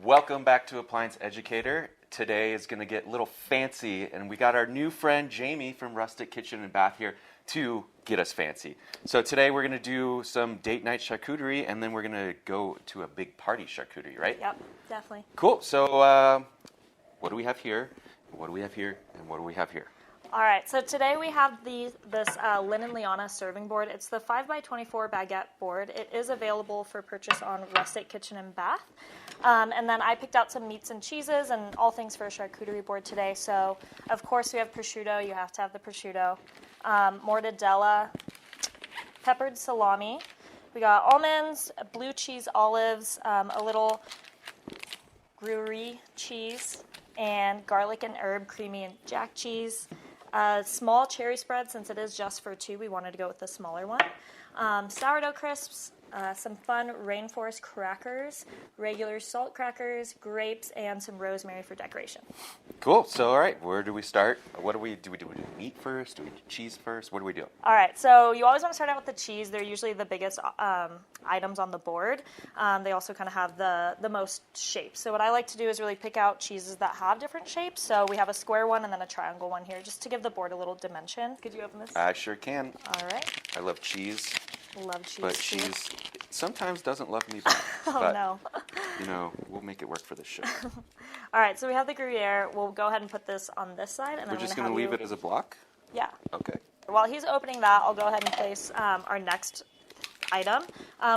Welcome back to Appliance Educator. Today is going to get a little fancy, and we got our new friend Jamie from Rustic Kitchen and Bath here to get us fancy. So today we're going to do some date night charcuterie, and then we're going to go to a big party charcuterie, right? Yep, definitely. Cool. So what do we have here? What do we have here? And what do we have here? All right, so today we have this Linen Liana serving board. It's the 5x24 baguette board. It is available for purchase on Rustic Kitchen and Bath. And then I picked out some meats and cheeses and all things for a charcuterie board today. So, of course, we have prosciutto. You have to have the prosciutto. Mortadella, peppered salami. We got almonds, blue cheese olives, a little Gruyere cheese, and garlic and herb creamy and jack cheese. Small cherry spread, since it is just for two, we wanted to go with the smaller one. Sourdough crisps, some fun rainforest crackers, regular salt crackers, grapes, and some rosemary for decoration. Cool. So, all right, where do we start? What do we do? We do meat first? Do we do cheese first? What do we do? All right, so you always want to start out with the cheese. They're usually the biggest items on the board. They also kind of have the most shapes. So what I like to do is really pick out cheeses that have different shapes. So we have a square one and then a triangle one here, just to give the board a little dimension. Could you open this? I sure can. All right. I love cheese. Love cheese. But cheese sometimes doesn't love me back. Oh, but, no. You know, we'll make it work for this show. All right, so we have the Gruyere. We'll go ahead and put this on this side. And We're just going to leave it as a block? Yeah. Okay. While he's opening that, I'll go ahead and place our next item.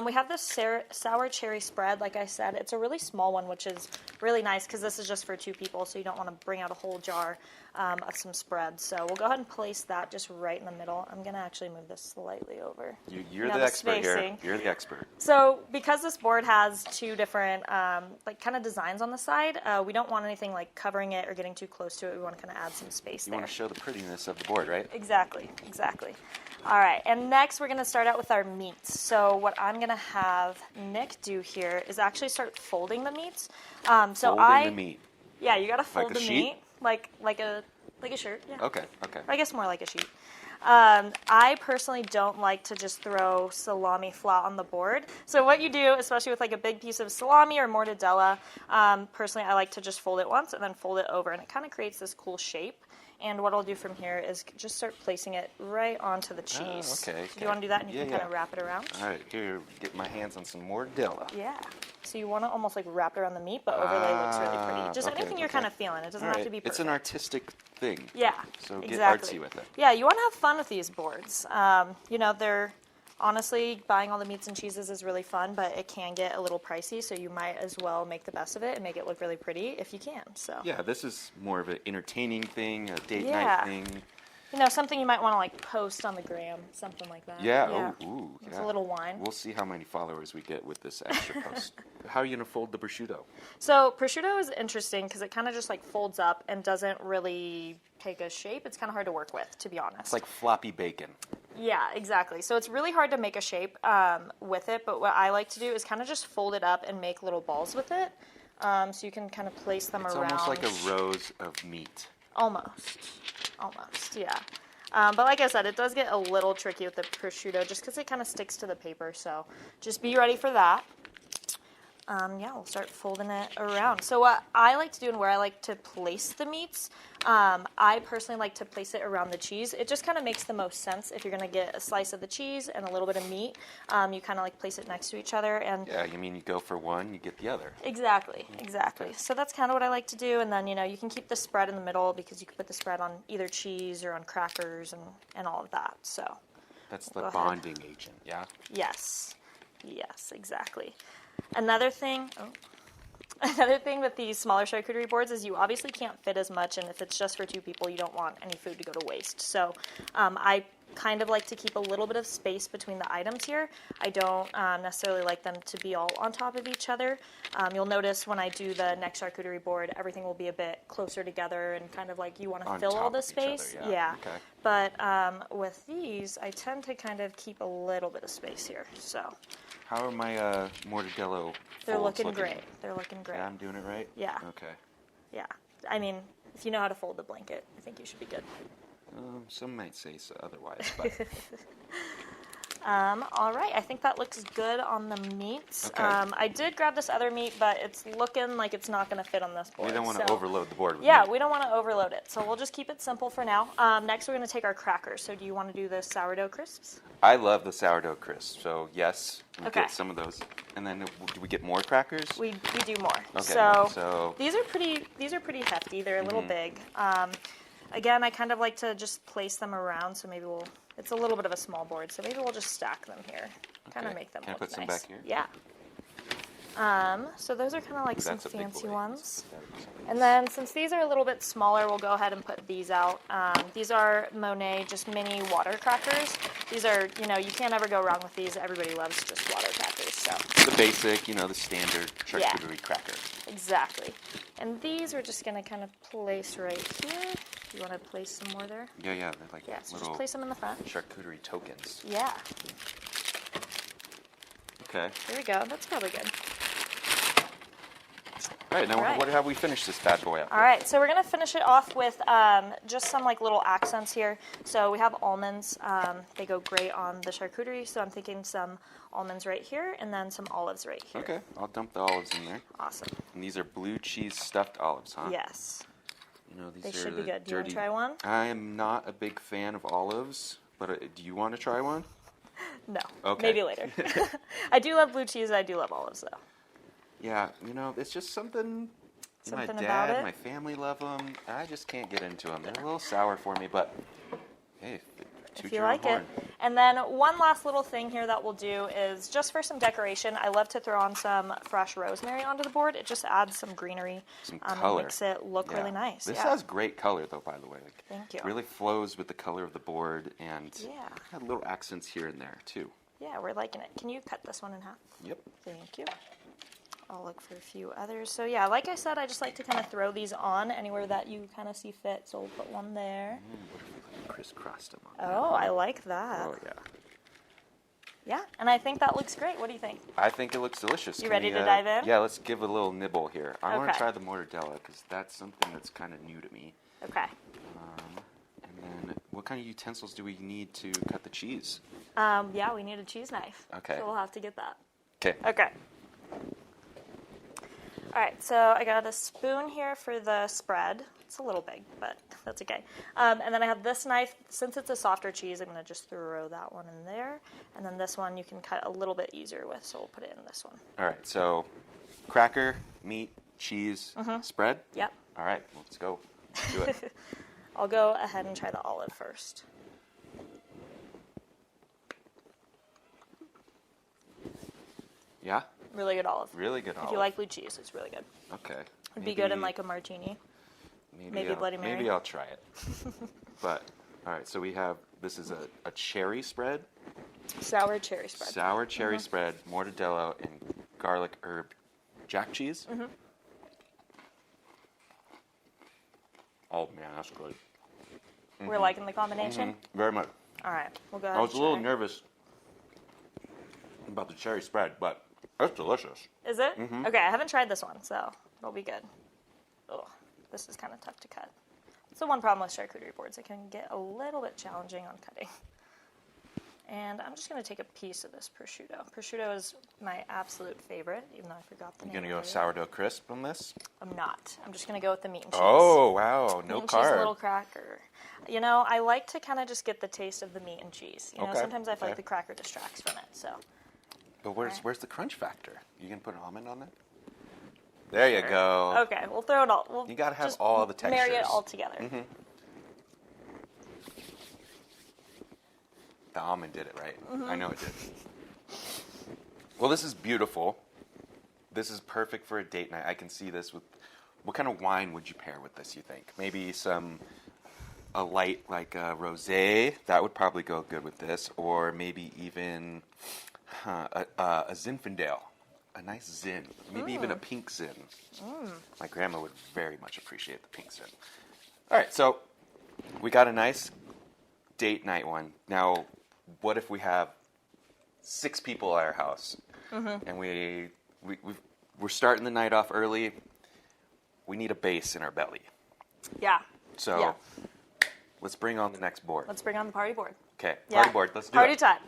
We have this sour cherry spread. Like I said, it's a really small one, which is really nice because this is just for two people, so you don't want to bring out a whole jar of some spread. So we'll go ahead and place that just right in the middle. I'm going to actually move this slightly over. You're the expert here. You're the expert. So because this board has two different like kind of designs on the side, we don't want anything like covering it or getting too close to it. We want to kind of add some space there. You want to show the prettiness of the board, right? Exactly, exactly. All right, and next we're going to start out with our meats. So what I'm going to have Nick do here is actually start folding the meats. Folding the meat. Yeah, you got to fold like the sheet? meat like a shirt. Yeah. Okay. I guess more like a sheet. I personally don't like to just throw salami flat on the board. So what you do, especially with like a big piece of salami or mortadella, personally I like to just fold it once and then fold it over, and it kind of creates this cool shape. And what I'll do from here is just start placing it right onto the cheese. Okay. Do you want to do that, and you can kind of wrap it around? All right, here, get my hands on some mortadella. Yeah. So you want to almost like wrap it around the meat, but overlay looks really pretty. Just anything you're kind of feeling. It doesn't have to be perfect. It's an artistic thing. Yeah, So get exactly. artsy with it. Yeah, you want to have fun with these boards. You know, they're honestly, buying all the meats and cheeses is really fun, but it can get a little pricey, so you might as well make the best of it and make it look really pretty if you can. So yeah, this is more of an entertaining thing, a date night thing. You know, something you might want to like post on the gram, something like that. Yeah. Ooh. It's a little wine. We'll see how many followers we get with this extra post. How are you gonna fold the prosciutto? So prosciutto is interesting because it kind of just like folds up and doesn't really take a shape. It's kind of hard to work with, to be honest. It's like floppy bacon. Yeah, exactly. So it's really hard to make a shape with it, but what I like to do is kind of just fold it up and make little balls with it. So you can kind of place them around. It's almost like a rows of meat. Almost, yeah. But like I said, it does get a little tricky with the prosciutto just because it kind of sticks to the paper. So just be ready for that. Yeah, we'll start folding it around. So what I like to do and where I like to place the meats, I personally like to place it around the cheese. It just kind of makes the most sense if you're going to get a slice of the cheese and a little bit of meat. You kind of like place it next to each other. And yeah, you mean you go for one, you get the other. Exactly. So that's kind of what I like to do. And then, you know, you can keep the spread in the middle because you can put the spread on either cheese or on crackers and all of that. So that's the bonding agent, yeah? Yes, exactly. Another thing with these smaller charcuterie boards is you obviously can't fit as much, and if it's just for two people, you don't want any food to go to waste. So I kind of like to keep a little bit of space between the items here. I don't necessarily like them to be all on top of each other. You'll notice when I do the next charcuterie board, everything will be a bit closer together and kind of like you want to fill all the space. Other, yeah. Okay. But with these, I tend to kind of keep a little bit of space here. So. How are my mortadella They're folds looking great. They're looking great. Yeah, I'm doing it right? Yeah. Okay. Yeah. I mean, if you know how to fold the blanket, I think you should be good. Some might say so otherwise, but... All right, I think that looks good on the meats. Okay. I did grab this other meat, but it's looking like it's not going to fit on this board. We don't want to overload the board with Yeah, meat. we don't want to overload it, so we'll just keep it simple for now. Next, we're going to take our crackers. So do you want to do the sourdough crisps? I love the sourdough crisp, so yes, we Okay. get some of those. And then do we get more crackers? We do more. Okay, So these are pretty hefty. They're a little big. Again, I kind of like to just place them around, so maybe it's a little bit of a small board, so maybe we'll just stack them here. Kind of Okay. make them Can I look put some nice. back here? Yeah. So those are kind of like some That's a big fancy boy. ones. And then since these are a little bit smaller, we'll go ahead and put these out. These are Monet just mini water crackers. These are, you can't ever go wrong with these. Everybody loves just water crackers. So The basic, the standard charcuterie cracker. exactly. And these we're just going to kind of place right here. You want to place some more there? Yeah, they're like Yeah, so little just place them in the front. charcuterie tokens. Yeah, Okay. there we go. That's probably good. All right, now All right. what have we finished this bad boy up All right, so we're going to finish it off with just some like little accents here. So we have almonds. They go great on the charcuterie, so I'm thinking some almonds right here and then some olives right here. Okay, I'll dump the olives in there. Awesome. And these are blue cheese stuffed olives, huh? Yes. These They are should be the good. Do you want dirty. to try one? I am not a big fan of olives, but do you want to try one? No. Okay. Maybe later. I do love blue cheese. I do love olives, though. Yeah, it's just something. My Something dad, about it? my family love them. I just can't get into them. They're a little sour for me, but hey, toot If you your own like it. horn. And then one last little thing here that we'll do is just for some decoration, I love to throw on some fresh rosemary onto the board. It just adds some greenery. Some And color. makes it look Yeah. really nice. This yeah. has great color, though, by the way. Thank you. Really flows with the color of the board, and Yeah. got little accents here and there, too. Yeah, we're liking it. Can you cut this one in half? Yep. Thank you. I'll look for a few others. So yeah, like I said, I just like to kind of throw these on anywhere that you kind of see fit. So we'll put one there. What if we like crisscrossed them on Oh, I like that. Oh, yeah. Yeah, and I think that looks great. What do you think? I think it looks delicious. You Can ready we, to dive in? Yeah, let's give a little nibble here. I want to Okay. try the mortadella because that's something that's kind of new to me. Okay. And then, what kind of utensils do we need to cut the cheese? Yeah, we need a cheese knife. Okay. So we'll have to get that. Okay. Okay. All right, so I got a spoon here for the spread. It's a little big, but that's okay. And then I have this knife. Since it's a softer cheese, I'm going to just throw that one in there. And then this one you can cut a little bit easier with, so we'll put it in this one. All right, so cracker, meat, cheese, spread? Yep. All right, let's go. Do it. I'll go ahead and try the olive first. Yeah? Really good olive. Really good olive. If you like blue cheese, it's really good. Okay. It'd be good in like a martini. maybe Bloody Mary. Maybe I'll try it. But, all right, so we have, this is a cherry spread. Sour cherry spread. Sour cherry spread, mortadella, and garlic herb jack cheese. Oh, man, that's good. We're liking the combination? Very much. All right, we'll go ahead I was and a little try. nervous about the cherry spread, but that's delicious. Is it? Okay, I haven't tried this one, so it'll be good. Oh, this is kind of tough to cut. That's the one problem with charcuterie boards. It can get a little bit challenging on cutting. And I'm just going to take a piece of this prosciutto. Prosciutto is my absolute favorite, even though I forgot the You name. gonna go of it. sourdough crisp on this? I'm not. I'm just going to go with the meat and cheese. Oh, wow, Meat no and cheese little carb. cracker. I like to kind of just get the taste of the meat and cheese. Okay, Sometimes I feel like okay. the cracker distracts from it. So But where's the crunch factor? You gonna put an almond on that? There you go. okay, we'll throw it all. We'll You gotta have just all the textures. Marry it all together. The almond did it, right? I know it did. Well, this is beautiful. This is perfect for a date night. I can see this with. What kind of wine would you pair with this? You think maybe a light like a rosé that would probably go good with this, or maybe even a Zinfandel, a nice Zin, maybe even a pink Zin. My grandma would very much appreciate the pink Zin. All right, so we got a nice date night one. Now, what if we have 6 people at our house, and we're starting the night off early? We need a base in our belly. Yeah. So let's bring on the next board. Let's bring on the party board. Okay, Yeah. party board. Let's do Party it. time.